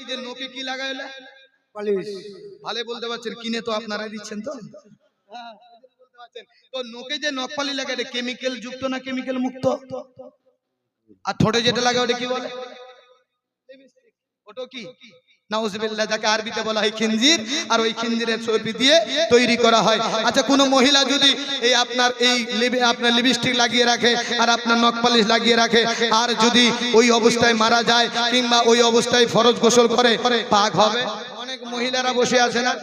এই যে নোকে কি লাগায় পালিশ, ভালো বলতে পারছেন, কিনে তো আপনারাই দিচ্ছেন তো। তো নোকে যে নখপালি লাগে এটা কেমিক্যাল যুক্ত না কেমিক্যাল মুক্ত? আর ঠোঁটে যেটা লাগে ওটা কি বলে? ওটা কি? নাউজুবিল্লাহ, যাকে আরবিতে বলা হয় খিনজির, আর ওই খিনজিরের চর্বি দিয়ে তৈরি করা হয়। আচ্ছা, কোনো মহিলা যদি এই আপনার লিপস্টিক লাগিয়ে রাখে আর আপনার নখ পালিশ লাগিয়ে রাখে, আর যদি ওই অবস্থায় মারা যায় কিংবা ওই অবস্থায় ফরজ গোসল করে, পাক হবে? অনেক মহিলারা বসে আছে না।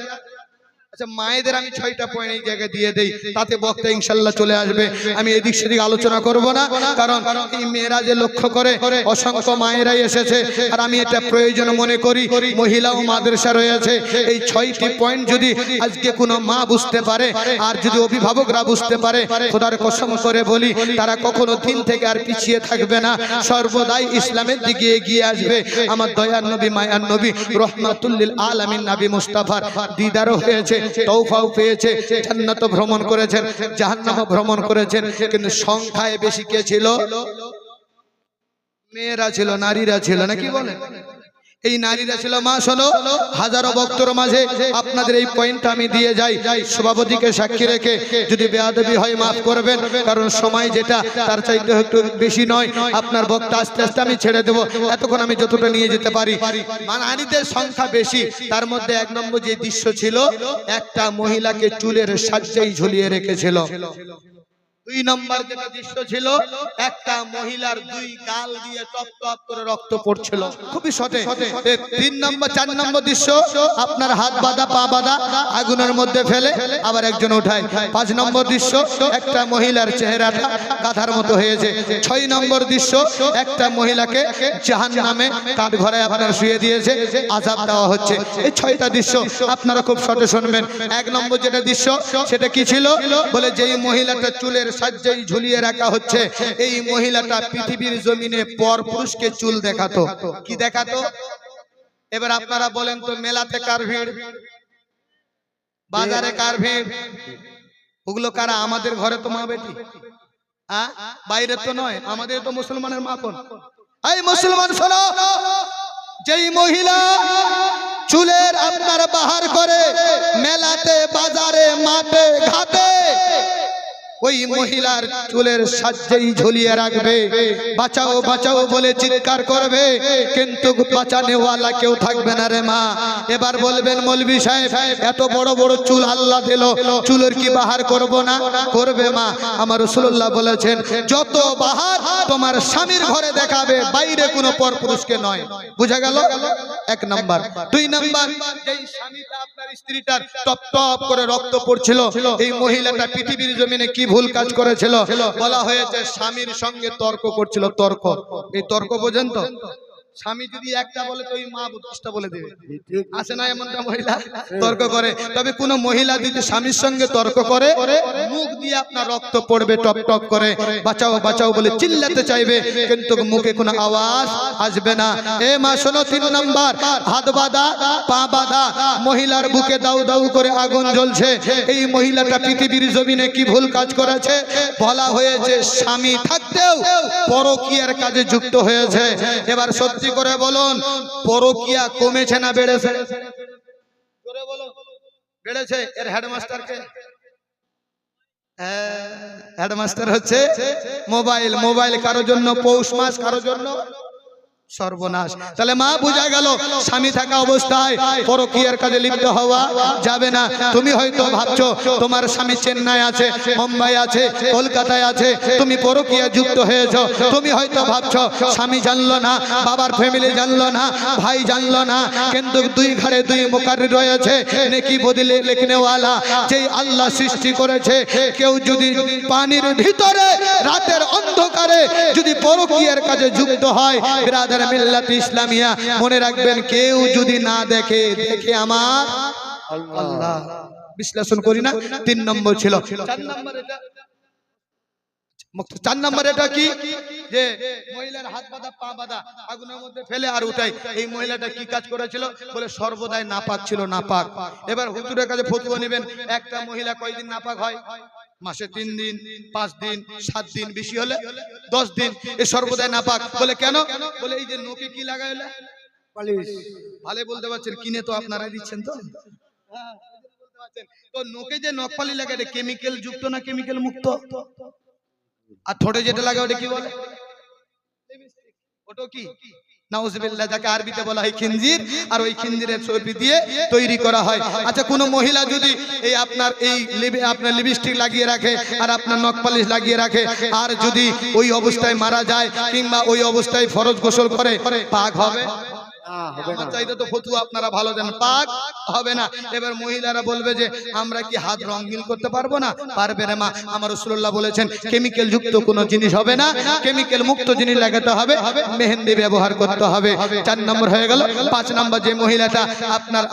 আচ্ছা, মায়েদের আমি 6টা পয়েন্ট এই জায়গায় দিয়ে দেই, তাতে বক্তা ইনশাল্লাহ চলে আসবে। আমি এদিক সেদিক আলোচনা করব না, কারণ এই মেয়েরা যে লক্ষ্য করে অসংখ্য মায়েরাই এসেছে, আর আমি এটা প্রয়োজন মনে করি। মহিলা ও মাদ্রাসা রয়েছে, এই 6টি পয়েন্ট যদি আজকে কোনো মা বুঝতে পারে আর যদি অভিভাবকরা বুঝতে পারে, খোদার কসম করে বলি তারা কখনো দিন থেকে আর পিছিয়ে থাকবে না, সর্বদাই ইসলামের দিকে এগিয়ে আসবে। আমার দয়ার নবী মায়ার নবী রহমাতুল লিল আলামিন নবী মুস্তাফার দিদারও হয়েছে, তৌফাও পেয়েছে, জান্নাত ভ্রমণ করেছেন, জাহান্নাম ভ্রমণ করেছেন, কিন্তু সংখ্যায় বেশি কে ছিল? মেয়েরা ছিল, নারীরা ছিল, নাকি বলেন? এই নারীরা ছিল। মা শোনো, হাজারো বক্তর মাঝে আপনাদের এই পয়েন্টটা আমি দিয়ে যাই, সভাপতিকে সাক্ষী রেখে। যদি বেয়াদবি হয় মাফ করবেন, কারণ সময় যেটা তার চাইতে একটু বেশি নয়। আপনার বক্তা আস্তে আস্তে আমি ছেড়ে দেবো, এতক্ষণ আমি যতটা নিয়ে যেতে পারি। নারীদের সংখ্যা বেশি, তার মধ্যে 1 নম্বর যে দৃশ্য ছিল, একটা মহিলাকে চুলের সাজ্জায় ঝুলিয়ে রেখেছিল। 2 নম্বর যেটা দৃশ্য ছিল, একটা মহিলার 2 গাল দিয়ে টপ টপ করে রক্ত পড়ছিল, খুবই শর্টে। 3 নম্বর 4 নম্বর দৃশ্য, আপনার হাত বাঁধা পা বাঁধা আগুনের মধ্যে ফেলে আবার একজন উঠায়। 5 নম্বর দৃশ্য, একটা মহিলার চেহারাটা গাধার মতো হয়েছে। 6 নম্বর দৃশ্য, একটা মহিলাকে জাহান্নামে কাঠ ঘরে আপনার শুয়ে দিয়েছে, আযাব দেওয়া হচ্ছে। এই 6টা দৃশ্য আপনারা খুব শর্টে শুনবেন। 1 নম্বর যেটা দৃশ্য, সেটা কি ছিল? বলে যেই মহিলাটা চুলের সাজ্জায় ঝুলিয়ে রাখা হচ্ছে, এই মহিলাটা পৃথিবীর জমিনে পর পুরুষকে চুল দেখাতো। কি দেখাতো? এবার আপনারা বলেন তো, মেলাতে কার ভিড়, বাজারে কার ভিড়? ওগুলো কারা? আমাদের ঘরে তো মা বেটি, বাইরে তো নয়, আমাদের তো মুসলমানের মা বোন। এই মুসলমান শোনো, যেই মহিলা চুলের আপনার বাহার করে মেলাতে বাজারে মাঠে ঘাটে, ওই মহিলার চুলের সাজ্জাই ঝুলিয়ে রাখবে, বাঁচাও বাঁচাও বলে চিৎকার করবে, কিন্তু বাঁচানেওয়ালা কেউ থাকবে না রে মা। এবার বলবেন মৌলভী সাহেব, এত বড় বড় চুল আল্লাহ দিল, চুলের কি বাহার করব না? করবে মা। আমার রাসূলুল্লাহ বলেছেন, যত বাহার তোমার স্বামীর ঘরে দেখাবে, বাইরে কোনো পরপুরুষকে নয়। বুঝা গেল? 1 নাম্বার। 2 নাম্বার, যেই স্বামীটা আপনার স্ত্রীটার টপ টপ করে রক্ত পড়ছিল, এই মহিলাটা পৃথিবীর জমিনে কি ভুল কাজ করেছিল? বলা হয়েছে স্বামীর সঙ্গে তর্ক করছিল। তর্ক, এই তর্ক পর্যন্ত স্বামী যদি একটা বলে তো ওই মা 10টা বলে দেবে। আছে না এমনটা মহিলা তর্ক করে? তবে কোন মহিলা যদি স্বামীর সঙ্গে তর্ক করে, মুখ দিয়ে আপনার রক্ত পড়বে টপ টপ করে, বাঁচাও বাঁচাও বলে চিল্লাতে চাইবে, কিন্তু মুখে কোনো আওয়াজ আসবে না। এ মা শোনো, 3 নাম্বার, হাত বাঁধা পা বাঁধা, মহিলার বুকে দাউ দাউ করে আগুন জ্বলছে। এই মহিলাটা পৃথিবীর জমিনে কি ভুল কাজ করেছে? বলা হয়েছে স্বামী থাকতেও পরকীয়ার কাজে যুক্ত হয়েছে। এবার সত্যি করে বলুন, পরকীয়া কমেছে না বেড়েছে? জোরে বলুন। বেড়েছে। এর হেডমাস্টারকে, হেডমাস্টার হচ্ছে মোবাইল। মোবাইল কারোর জন্য পৌষ মাস, কারোর জন্য সর্বনাশ। তাহলে মা বোঝা গেল, স্বামী থাকা অবস্থায় পরকীয়ার কাজে লিপ্ত হওয়া যাবে না। তুমি হয়তো ভাবছো তোমার স্বামী চেন্নাই আছে, মুম্বাই আছে, কলকাতায় আছে, তুমি পরকীয়া যুক্ত হয়েছো। তুমি হয়তো ভাবছো স্বামী জানলো না, বাবার ফ্যামিলি জানলো না, ভাই জানলো না, কিন্তু 2 ঘরে 2 মুকাররির রয়েছে, নেকি বদলে লিখনেওয়ালা। যেই আল্লাহ সৃষ্টি করেছে, কেউ যদি পানির ভিতরে রাতের অন্ধকারে যদি পরকীয়ার কাজে যুক্ত হয়, বিরাদার মিল্লাত ইসলামিয়া, মনে রাখবেন, কেউ যদি না দেখে, দেখে আমার আল্লাহ। বিশ্লেষণ করি না। 3 নম্বর ছিল। 4 নম্বর এটা, 4 নম্বর এটা কি? যে মহিলার হাত বাঁধা পা বাঁধা আগুনের মধ্যে ফেলে আর উঠাই। এই মহিলাটা কি কাজ করেছিল? বলে সর্বদাই নাপাক ছিল, নাপাক। এবার হুজুরের কাছে ফতোয়া নেবেন, একটা মহিলা কয়দিন নাপাক হয়? মাসে 3 দিন, 5 দিন, 7 দিন, বেশি হলে 10 দিন। এ সর্বদাই নাপাক। বলে কেন? বলে এই যে নোকে কি লাগাইলে ভালো বলতে পারছেন, কিনে তো আপনারাই দিচ্ছেন তো। তো নোকে যে নখপালি লাগে এটা কেমিক্যাল যুক্ত না কেমিক্যাল মুক্ত? আর ঠোঁটে যেটা লাগে ওটা কি বলে? ওটা কি? নাউজুবিল্লাহ, যাকে আরবিতে বলা হয় খিনজির, আর ওই খিনজিরের চর্বি দিয়ে তৈরি করা হয়। আচ্ছা, কোনো মহিলা যদি এই আপনার আপনার লিপস্টিক লাগিয়ে রাখে আর আপনার নখ পালিশ লাগিয়ে রাখে, আর যদি ওই অবস্থায় মারা যায় কিংবা ওই অবস্থায় ফরজ গোসল করে, পাক হবে? আমার চাইতে তো ফতুয়া আপনারা ভালো দেন, পাক হবে না। এবার মহিলারা বলবে যে আমরা কি হাত রঙিন করতে পারবো না? পারবে রে মা। আমার রাসূলুল্লাহ বলেছেন কেমিক্যাল যুক্ত কোনো জিনিস হবে না, কেমিক্যাল মুক্ত জিনিস লাগাতে হবে, মেহেন্দি ব্যবহার করতে হবে। 4 নম্বর হয়ে গেল। 5 নম্বর, যে মহিলাটা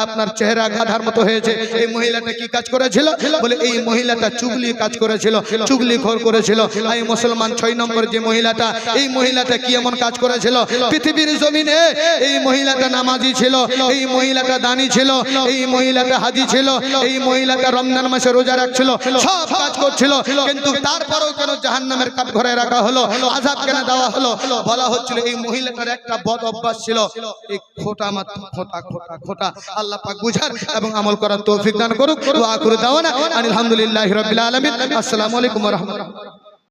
আপনার চেহারা গাধার মতো হয়েছে, এই মহিলাটা কি কাজ করেছিল? বলে এই মহিলাটা চুগলি কাজ করেছিল, চুগলিখোর করেছিল। এই মুসলমান 6 নম্বর, যে মহিলাটা, এই মহিলাটা কি এমন কাজ করেছিল? পৃথিবীর জমিনে এই মহিলাটা নামাজি ছিল, এই মহিলাটা দানী ছিল, এই মহিলাটা হাজি ছিল, এই মহিলাটা রমজান মাসে রোজা রাখছিল, সব কাজ করছিল, কিন্তু তারপরেও কেন জাহান্নামের কাঠঘরে রাখা হলো, আযাব কেন দেওয়া হলো? বলা হচ্ছিল এই মহিলাটার একটা বদ অভ্যাস ছিল, এই খোটা মাত্র খোটা খোটা খোটা। আল্লাহ পাক বুঝার এবং আমল করার তৌফিক দান করুক। ওয়া আখিরু দাওয়ানা আলহামদুলিল্লাহি রাব্বিল আলামিন। আসসালামু আলাইকুম ওয়া রাহমাতুল্লাহ।